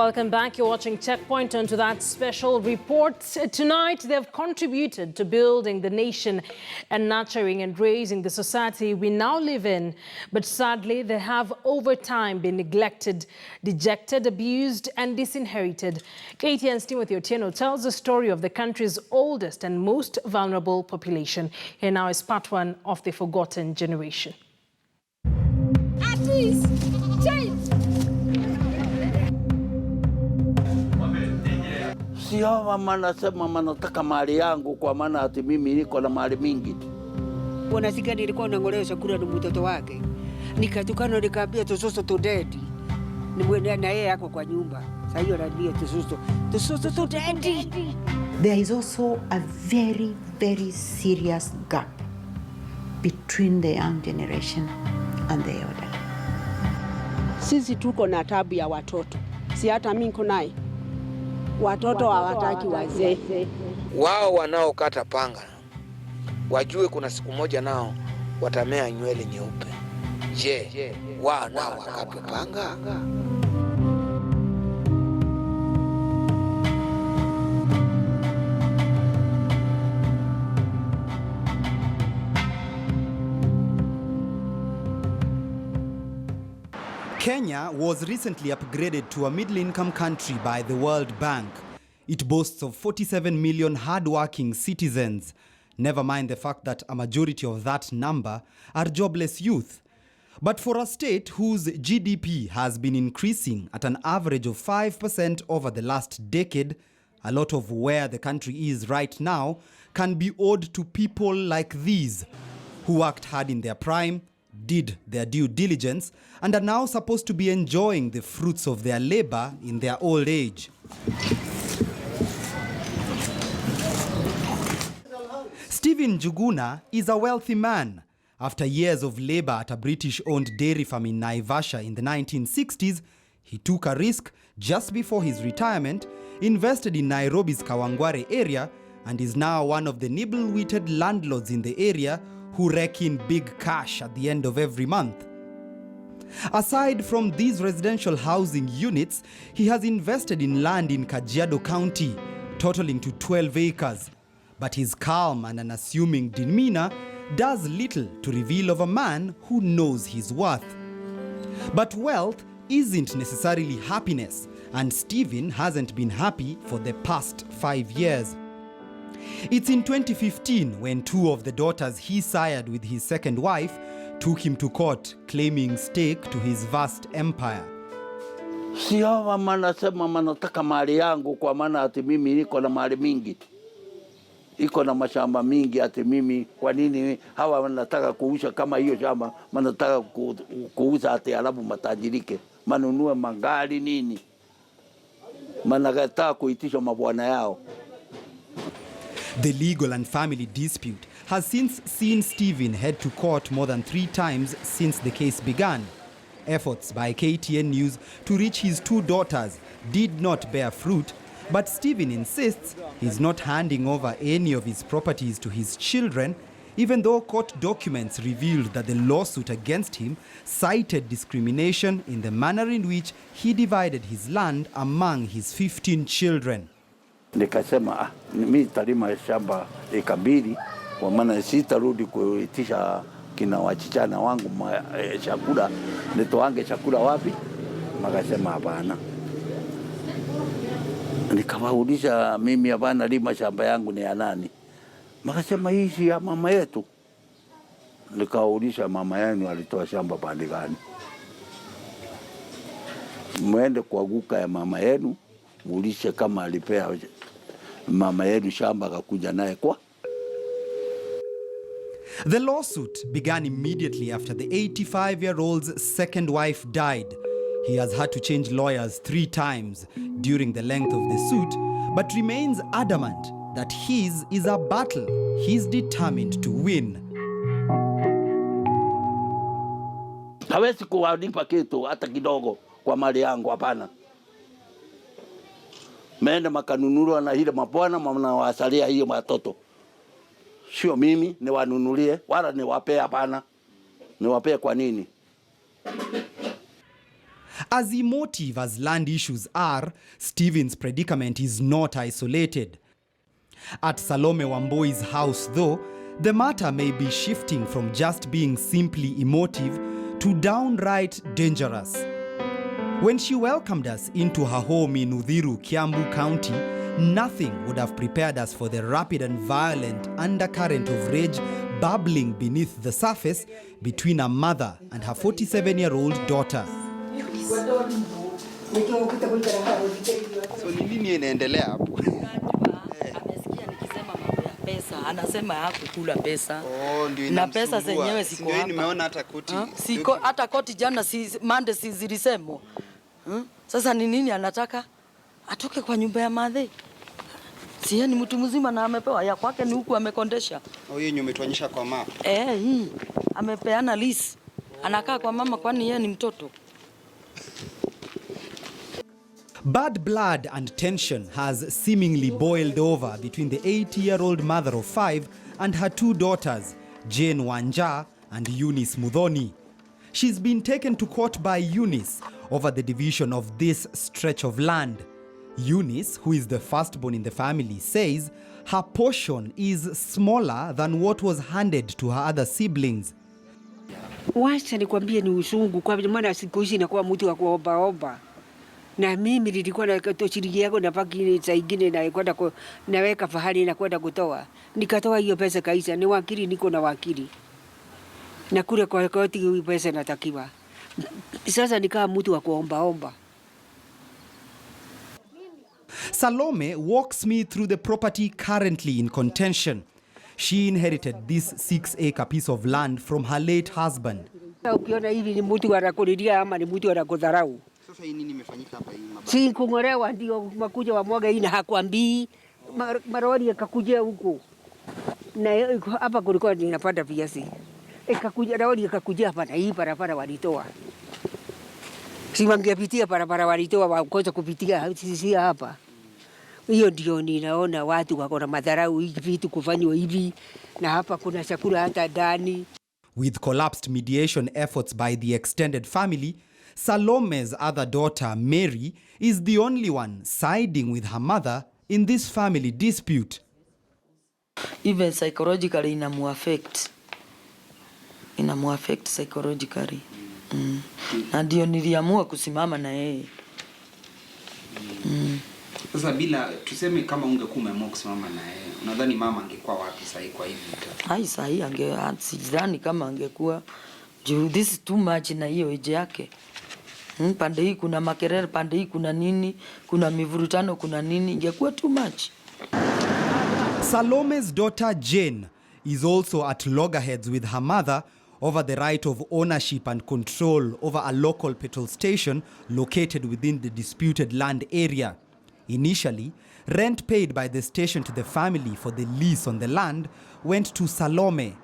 Welcome back. You're watching Checkpoint. On to that special report. Tonight, they've contributed to building the nation and nurturing and raising the society we now live in. But sadly, they have over time been neglected, dejected, abused and disinherited. KTN's Timothy Otieno tells the story of the country's oldest and most vulnerable population. Here now is part one of the forgotten generation. At least, change. Si hawa manasema manataka mali yangu kwa maana ati mimi niko na mali mingi. Wanasikia nilikuwa naongelea chakula na mtoto wake. Nikatukana nikaambia tusoso to daddy. Nimwendea na yeye yako kwa nyumba. Sasa hiyo ananiambia tusoso to daddy. There is also a very, very serious gap between the young generation and the elder. Sisi tuko na tabu ya watoto. Si hata mimi niko naye. Watoto hawataki wazee. Wao wanaokata panga wajue kuna siku moja nao watamea nywele nyeupe. Je, wao nao wakate panga? Kenya was recently upgraded to a middle-income country by the World Bank. It boasts of 47 million hard-working citizens. Never mind the fact that a majority of that number are jobless youth. But for a state whose GDP has been increasing at an average of 5% over the last decade, a lot of where the country is right now can be owed to people like these, who worked hard in their prime, did their due diligence, and are now supposed to be enjoying the fruits of their labor in their old age. Stephen Njuguna is a wealthy man. After years of labor at a British-owned dairy farm in Naivasha in the 1960s, he took a risk just before his retirement, invested in Nairobi's Kawangware area, and is now one of the nibble-witted landlords in the area who rake in big cash at the end of every month. Aside from these residential housing units, he has invested in land in Kajiado County, totaling to 12 acres. But his calm and unassuming demeanor does little to reveal of a man who knows his worth. But wealth isn't necessarily happiness, and Stephen hasn't been happy for the past 5 years. It's in 2015 when two of the daughters he sired with his second wife took him to court claiming stake to his vast empire. Si hawa manasema manataka mali yangu kwa maana ati mimi niko na mali mingi. Iko na mashamba mingi ati mimi kwa nini hawa wanataka kuuza kama hiyo shamba wanataka kuuza ati alafu matajirike manunue magari nini manataka kuitisha mabwana yao. The legal and family dispute has since seen Stephen head to court more than 3 times since the case began. Efforts by KTN News to reach his 2 daughters did not bear fruit, but Stephen insists he's not handing over any of his properties to his children, even though court documents revealed that the lawsuit against him cited discrimination in the manner in which he divided his land among his 15 children. Nikasema mimi nitalima shamba eka 2 kwa maana sitarudi kuitisha kina wachichana wangu chakula, nitoange chakula wapi? Makasema hapana. Nikawauliza mimi hapana, lima shamba yangu ni ya nani? Makasema hii si ya mama yetu. Nikawauliza mama yenu alitoa shamba pande gani? Mwende kwa guka ya mama yenu, muulize kama alipea mama yenu shamba akakuja naye kwa. The lawsuit began immediately after the 85-year-old's second wife died. He has had to change lawyers 3 times during the length of the suit, but remains adamant that his is a battle he's determined to win. Hawezi kuwalipa kitu hata kidogo kwa mali yangu, hapana. Meenda makanunulwa na hile mabwana mnawasalia hiyo watoto. Sio mimi niwanunulie wala niwapea, hapana. Niwapea kwa nini? As emotive as land issues are, Stephen's predicament is not isolated. At Salome Wamboi's house, though, the matter may be shifting from just being simply emotive to downright dangerous. When she welcomed us into her home in Uthiru, Kiambu County, nothing would have prepared us for the rapid and violent undercurrent of rage bubbling beneath the surface between a mother and her 47-year-old daughter. So ni nini inaendelea hapo? Amesikia nikisema mambo ya pesa, anasema hakukula pesa. Ndio na pesa zenyewe siko hapa. Nimeona hata koti. Siko hata koti jana Monday zilisema. Sasa ni nini anataka? Atoke kwa nyumba ya madhe. Si yeye ni mtu mzima na amepewa ya kwake ni huku amekondesha. Hiyo nyumba umetuonyesha kwa map. Hii amepeana lease. Anakaa kwa mama kwani yeye ni mtoto. Bad blood and tension has seemingly boiled over between the 80-year-old mother of 5 and her 2 daughters, Jane Wanja and Eunice Mudhoni. She's been taken to court by Eunice over the division of this stretch of land. Eunice, who is the firstborn in the family, says her portion is smaller than what was handed to her other siblings. Wacha nikwambie ni usungu kwa maana siku hizi inakuwa mtu wa kuomba. Na mimi nilikuwa na shilingi yako na paki saa ingine na kwenda naweka fahali na kwenda kutoa. Nikatoa hiyo pesa kaisa, ni wakili, niko na wakili. Na kule kwa koti hiyo pesa natakiwa. Sasa nikaa mtu wa kuomba. Salome walks me through the property currently in contention. She inherited this 6-acre piece of land from her late husband. Ukiona hivi ni mtu anakulilia ama ni mtu anakudharau. Sasa hii nini imefanyika hapa hii mabaya? Si kungolewa ndio makuja wa mwaga hii na hakwambii. Marori yakakuja huko. Na hapa kulikuwa ninapanda viazi. Ikakuja marori yakakuja hapa na hii barabara walitoa. Si wangepitia barabara walitoa wakosa kupitia sisi hapa. Hiyo ndio ninaona watu wako na madharau hivi vitu kufanywa hivi na hapa kuna chakula hata ndani. With collapsed mediation efforts by the extended family, Salome's other daughter, Mary, is the only one siding with her mother in this family dispute. Even psychologically inamuaffect psychologically. Na ndio niliamua kusimama na yeye. Sasa bila tuseme kama ungekuwa umeamua kusimama na yeye, unadhani mama angekuwa wapi sasa kwa hivi vitu? Sasa sidhani kama angekuwa this is too much na hiyo age yake. Pande hii kuna makelele, pande hii kuna nini, kuna mivurutano, kuna nini, ingekuwa too much. Salome's daughter Jane is also at loggerheads with her mother over the right of ownership and control over a local petrol station located within the disputed land area. Initially, rent paid by the station to the family for the lease on the land went to Salome,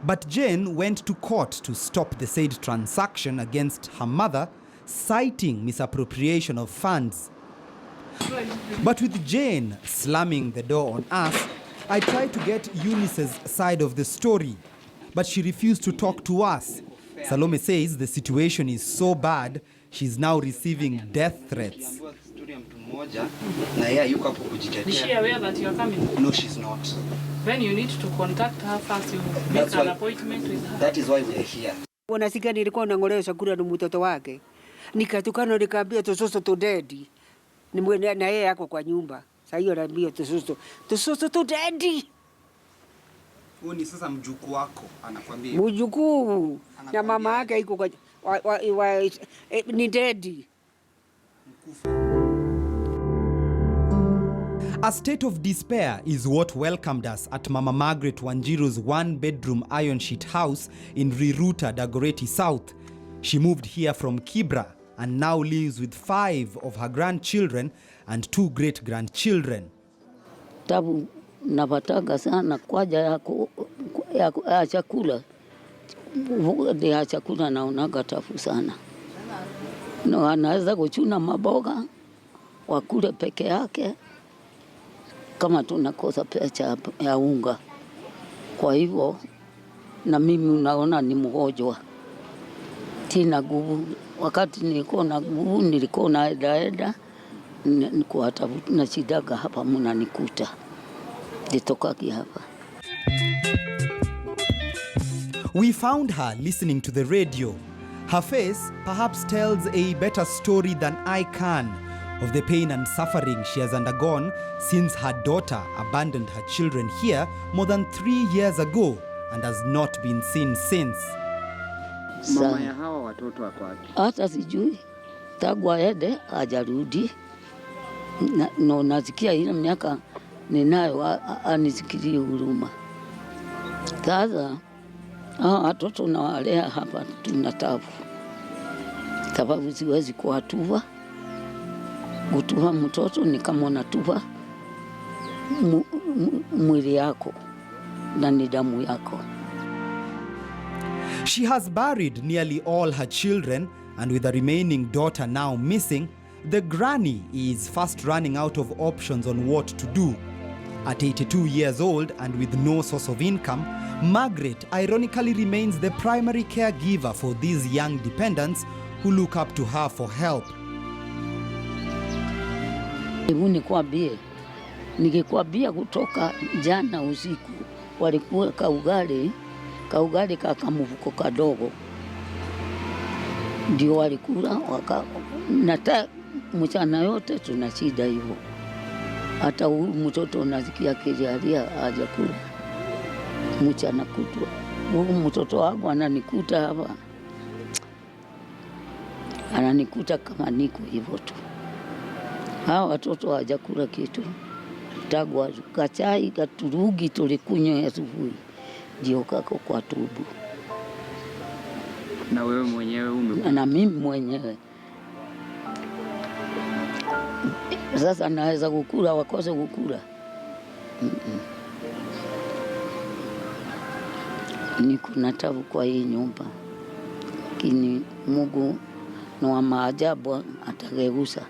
but Jane went to court to stop the said transaction against her mother, citing misappropriation of funds. But with Jane slamming the door on us, I tried to get Eunice's side of the story, but she refused to talk to us. Salome says the situation is so bad, she's now receiving death threats. Is she aware that you are coming? No, she's not. Then you need to contact her first. You make an appointment with her. That is why we are here. Wanasikia nilikuwa nangolewa chakula na mtoto wake. Nikatukana nikaambia tososo to dedi. Ni mwenye na yeye yako kwa nyumba. Sasa hiyo naambia tososo to dedi. Huyu ni sasa mjukuu wako anakuambia. Mjukuu na mama yake iko kwa ni dedi. A state of despair is what welcomed us at Mama Margaret Wanjiru's one-bedroom iron sheet house in Riruta, Dagoretti South. She moved here from Kibra and now lives with 5 of her grandchildren and 2 great-grandchildren. Tabu napataga sana kwaja ya chakula. Ya chakula naonaga tafu sana. No, anaweza kuchuna maboga wakule peke yake kama tunakosa pesa ya unga. Kwa hivyo na mimi unaona ni mgonjwa. Tina nguvu wakati nilikuwa na nguvu, nilikuwa naenda kuwatafuta na shidaga hapa, mnanikuta litokaki hapa. We found her listening to the radio. Her face perhaps tells a better story than I can of the pain and suffering she has undergone since her daughter abandoned her children here more than 3 years ago and has not been seen since. Mama ya hawa watoto wako wapi? Hata sijui. Tangu aende hajarudi. No, nasikia ile miaka ninayo anisikilie huruma. Sasa watoto nawalea hapa tunatabu. Sababu siwezi kuwatuva. Kutuva mtoto ni kama unatuva mwili yako na ni damu yako. She has buried nearly all her children, and with the remaining daughter now missing, the granny is fast running out of options on what to do. At 82 years old and with no source of income, Margaret ironically remains the primary caregiver for these young dependents who look up to her for help. Nikikwambia kutoka jana usiku walikuwa kaugali kakamufuko kadogo ndio walikula nata mchana yote tuna shida hivyo. Hata huyu mtoto unasikia kijalia hajakula mchana kutwa. Huyu mtoto wangu ananikuta hapa, ananikuta kama niko hivyo tu. Hawa watoto hawajakula kitu. Tagwa kachai katurugi tulikunywa asubuhi ndio kako kwa tubu. Na wewe mwenyewe na mimi mwenyewe. Sasa naweza kukula wakose kukula. Niko na tabu kwa hii nyumba. Lakini Mungu ni wa maajabu atageuza.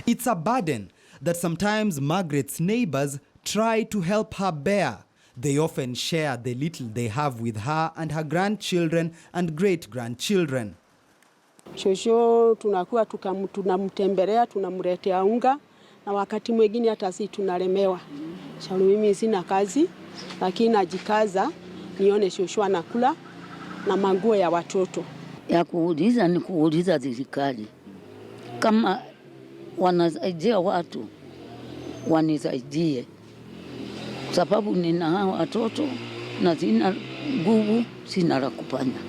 It's a burden that sometimes Margaret's neighbors try to help her bear. They often share the little they have with her and her grandchildren and great-grandchildren. Shosho tunakuwa tunamtembelea, tunamletea unga, na wakati mwingine hata sisi tunalemewa. Shauri mimi sina kazi, lakini najikaza nione shosho anakula na manguo ya watoto. Ya kuuliza ni kuuliza serikali. Kama wanasaidia watu, wanisaidie. Sababu nina hawa watoto na sina nguvu, sina la kufanya.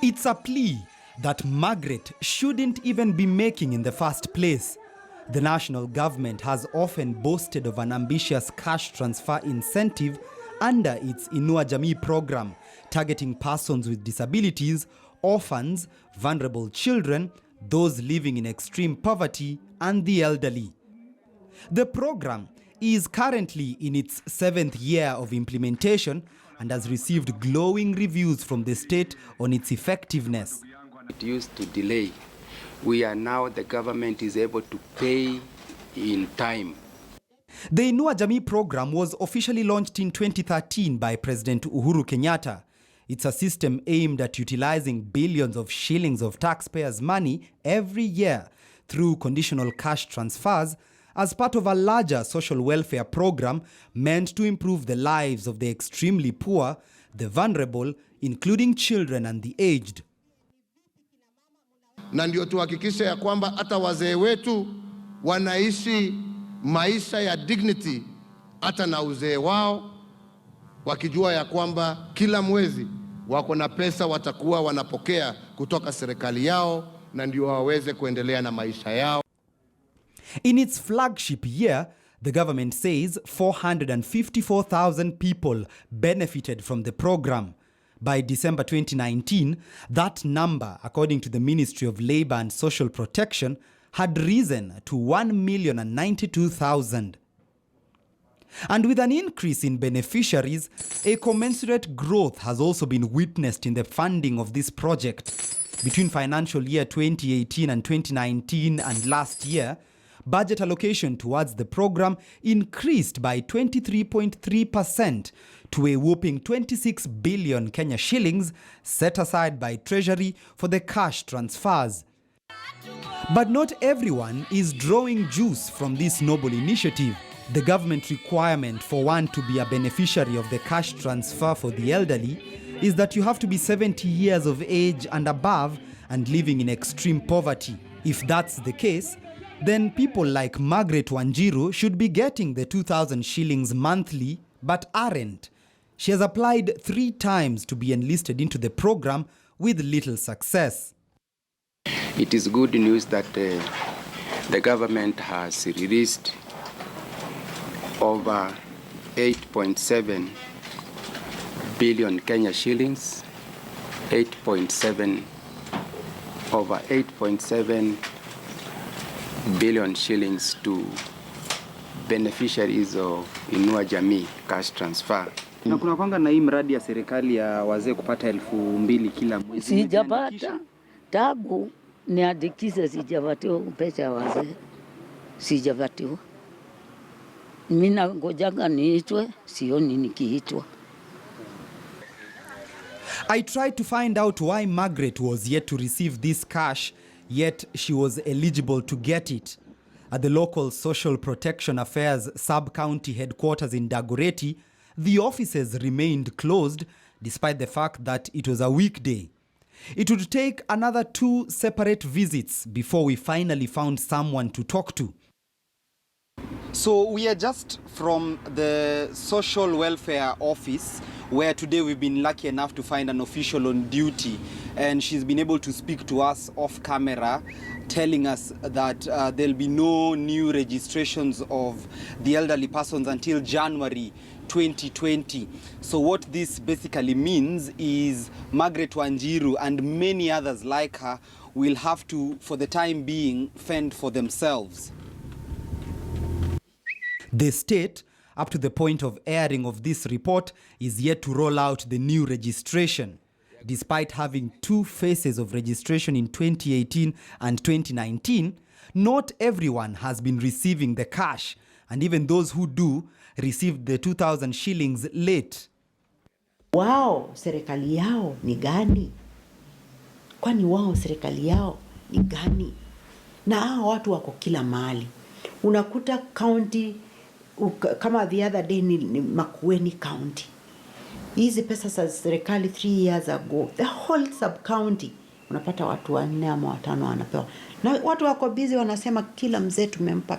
It's a plea that Margaret shouldn't even be making in the first place. The national government has often boasted of an ambitious cash transfer incentive under its Inua Jamii program, targeting persons with disabilities, orphans, vulnerable children, those living in extreme poverty, and the elderly. The program is currently in its 7th year of implementation and has received glowing reviews from the state on its effectiveness. It used to delay. We are now, the government is able to pay in time. The Inua Jamii program was officially launched in 2013 by President Uhuru Kenyatta. It's a system aimed at utilizing billions of shillings of taxpayers' money every year through conditional cash transfers as part of a larger social welfare program meant to improve the lives of the extremely poor, the vulnerable, including children and the aged. Na ndio tuhakikishe ya kwamba hata wazee wetu wanaishi maisha ya dignity hata na uzee wao, wakijua ya kwamba kila mwezi wako na pesa watakuwa wanapokea kutoka serikali yao na ndio waweze kuendelea na maisha yao. In its flagship year, the government says 454,000 people benefited from the program. By December 2019, that number, according to the Ministry of Labour and Social Protection, had risen to 1,092,000. And with an increase in beneficiaries, a commensurate growth has also been witnessed in the funding of this project. Between financial year 2018 and 2019 and last year, budget allocation towards the program increased by 23.3% to a whopping 26 billion Kenya shillings set aside by Treasury for the cash transfers. But not everyone is drawing juice from this noble initiative. The government requirement for one to be a beneficiary of the cash transfer for the elderly is that you have to be 70 years of age and above and living in extreme poverty. If that's the case, then people like Margaret Wanjiru should be getting the 2,000 shillings monthly, but aren't. She has applied 3 times to be enlisted into the program with little success. It is good news that the government has released over 8.7 billion Kenya shillings, over 8.7 billion shillings to beneficiaries of Inua Jamii cash transfer. Na kuna kwanga na hii mradi ya serikali ya wazee kupata 2,000 kila mwezi. Sijapata. Tabu niandikishe, sijapatiwa pesa ya wazee. Sijapatiwa. Mimi nangojaga niitwe, sioni nikiitwa. I tried to find out why Margaret was yet to receive this cash, yet she was eligible to get it. At the local Social Protection Affairs sub-county headquarters in Dagoretti, the offices remained closed despite the fact that it was a weekday. It would take another 2 separate visits before we finally found someone to talk to. So we are just from the social welfare office, where today we've been lucky enough to find an official on duty, and she's been able to speak to us off camera, telling us that there'll be no new registrations of the elderly persons until January 2020. So what this basically means is Margaret Wanjiru and many others like her will have to, for the time being, fend for themselves. The state, up to the point of airing of this report, is yet to roll out the new registration. Despite having 2 phases of registration in 2018 and 2019, not everyone has been receiving the cash, and even those who do received the 2,000 shillings late. Wao serikali yao ni gani? Kwani wao serikali yao ni gani? Na hao watu wako kila mahali. Unakuta county kama the other day ni Makueni County. Hizi pesa za serikali 3 years ago, the whole sub-county, unapata watu 4 ama 5 wanapewa. Na watu wako busy wanasema kila mzee tumempa